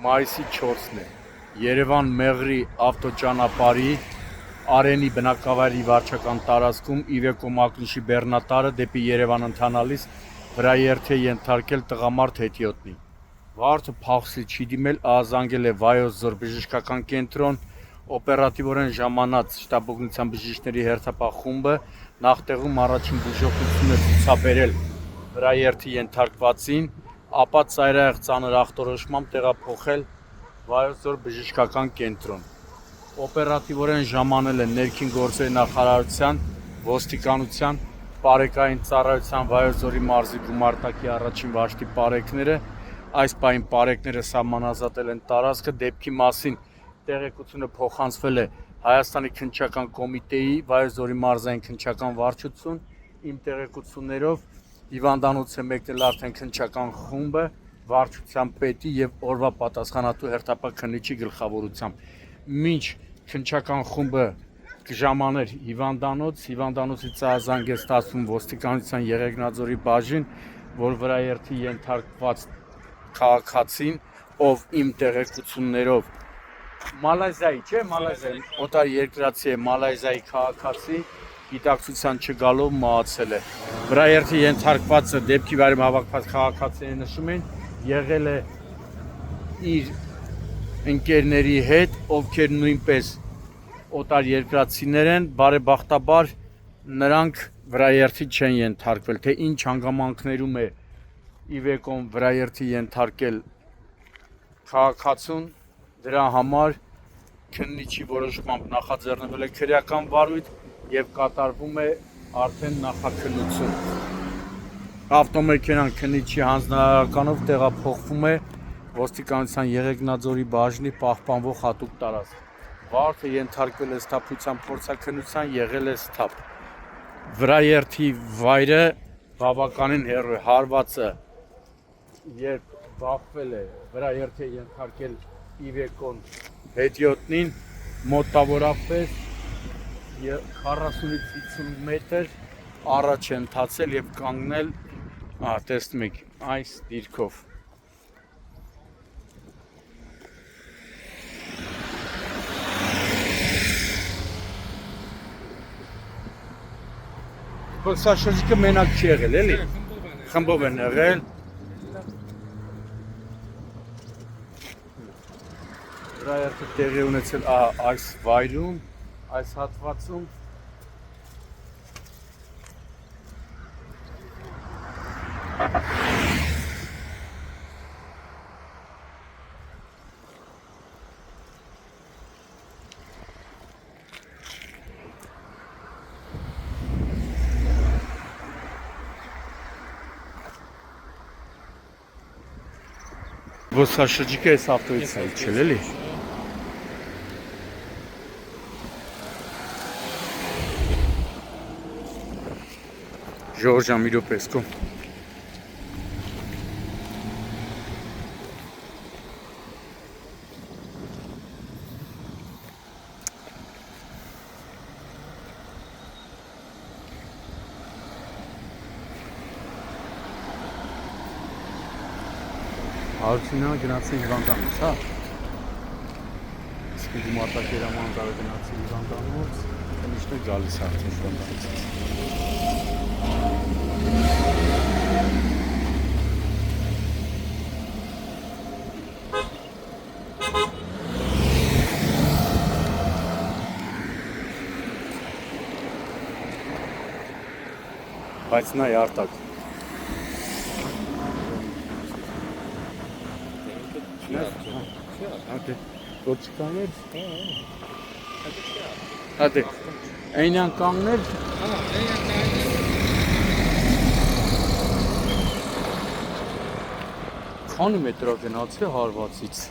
մայիսի 4-ն է, Երևան Մեղրի ավտոճանապարհի Արենի բնակավայրի վարչական տարածքում Իվեկո Մակնիշի բեռնատարը դեպի Երևան ընթանալիս վրայերթի է ենթարկել տղամարդ հետիոտնի։ Վարդը փախուստի չի դիմել, ահազանգել է Վայոց Ձոր բժշկական կենտրոն, օպերատիվորեն ժամանած շտաբօգնության բժիշկների հերթապահ խումբը նախտեղում առաջին բուժօգնություն է ցուցաբերել վրայերթի ենթարկվածին, ապա ծայրահեղ ծանր ախտորոշմամբ տեղափոխել Վայոց Ձոր բժշկական կենտրոն։ Օպերատիվորեն ժամանել են ներքին գործերի նախարարության, ոստիկանության, պարեկային ծառայության Վայոց Ձորի մարզի գումարտակի առաջին վարչդի պարեկները, այս պահին պարեկները սահմանազատել են տարածքը, դեպքի մասին տեղեկությունը փոխանցվել է Հայաստանի քննչական կոմիտեի, Վայոց Ձորի մարզային քննչական վարչություն, իմ տեղեկություններով հիվանդանոց է մեկնել արդեն քննչական խումբը, վարչության պետի եւ օրվա պատասխանատու հերթապահ քննիչի գլխավորությամբ։ Մինչ քննչական խումբը կժամաներ հիվանդանոցից ահազանգ է ստացվում ոստիկանության Եղեգնաձորի բաժին, որ վրայերթի ենթարկված քաղաքացին, ով իմ տեղեկություններով Մալայզիայի, չէ, Մալայզիայի, օտար երկրացի է, Մալայզիայի քաղաքացի, գիտակցության չգալով մահացել է։ Վրայերթի ենթարկվածը դեպքի վայրում հավաքված քաղաքացիները նշում են, եղել է իր ընկերների հետ, ովքեր նույնպես օտար երկրացիներ են, բարեբախտաբար նրանք վրայերթի չեն ենթարկվել, թե ինչ հանգամանքներում է Իվեկոն վրայերթի ենթարկել քաղաքացուն, դրա համար քննիչի որոշմամբ նախաձեռնվել է քրեական վարույթ եւ կատարվում է արդեն նախաքննություն։ Ավտոմեքենան քննիչի հանձնարարականով տեղափոխվում է ոստիկանության Եղեգնաձորի բաժնի պահպանվող հատուկ տարածք։ Վարդը ենթարկվել է սթափության փորձաքննության, եղել է սթափ։ Վրայերթի վայրը բավականին հեռու է, հարվածը երբ բախվել է, վրայերթի ենթարկել Իվեկոն հետիոտնին, մոտավորապես 40-ից 50 մետր առաջ է ընթացել եւ կանգնել, տեսնում եք, այս դիրքով։ Սա շրջիկը մենակ չի եղել, էլի։ Խմբով են եղել։ Վրայերթը տեղի ունեցել այս վայրում, այս հատվածում։ Ոչ սա շրջիկը այս ավտոյից է իջել, էլի։ Ժորժ մի րոպե սկո։ Հարությունյանը գնացի հիվանդանոց, հա։ Իսկ գումարտակի հրամանատարը գնացի հիվանդանոց, քննիչն է գալիս արդեն հիվանդանոցից։ Բայց նա է արտակ։ Հատե, կոչկաներ, հատե, այնյան կանգներ, քանի մետրա գնացի հարվածից։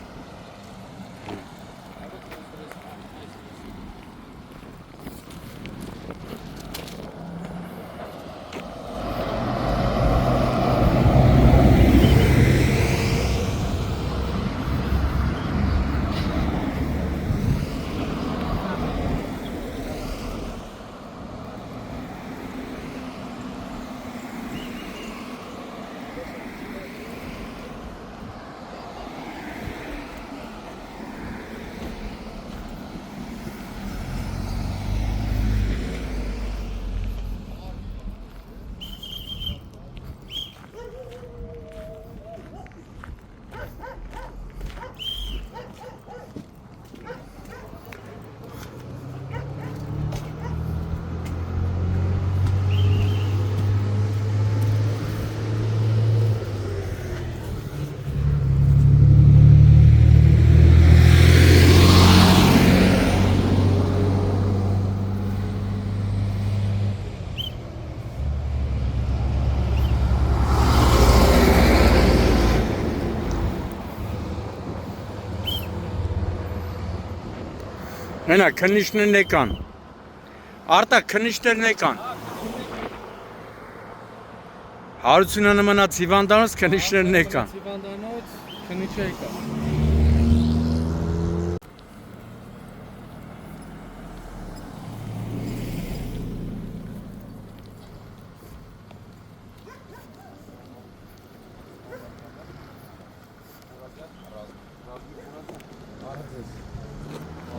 Հենա քննիչներն եկան։ Արտակ քննիչներն եկան։ Հարությունյանը մնաց հիվանդանոց, քննիչներն եկան։ Հիվանդանոց քննիչը եկա։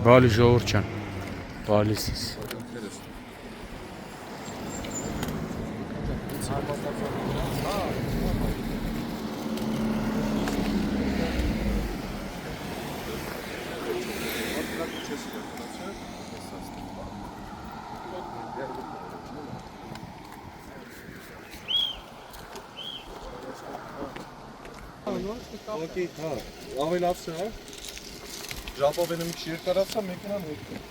Բալի ժողովուրդ ջան։ Բալիսս։ Okey, ha. Ավելացրա։ Ժապավենը մի քիչ երկարացա, մեքենան եկա։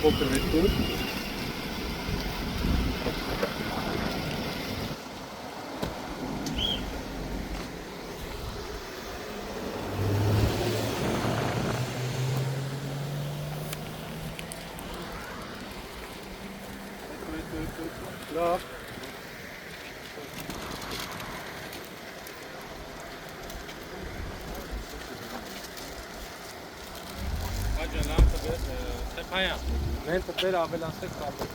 Փոքր հետո լավ Աջալան տվել, թեփայա։ Մենք տվել ավելացեք կապը։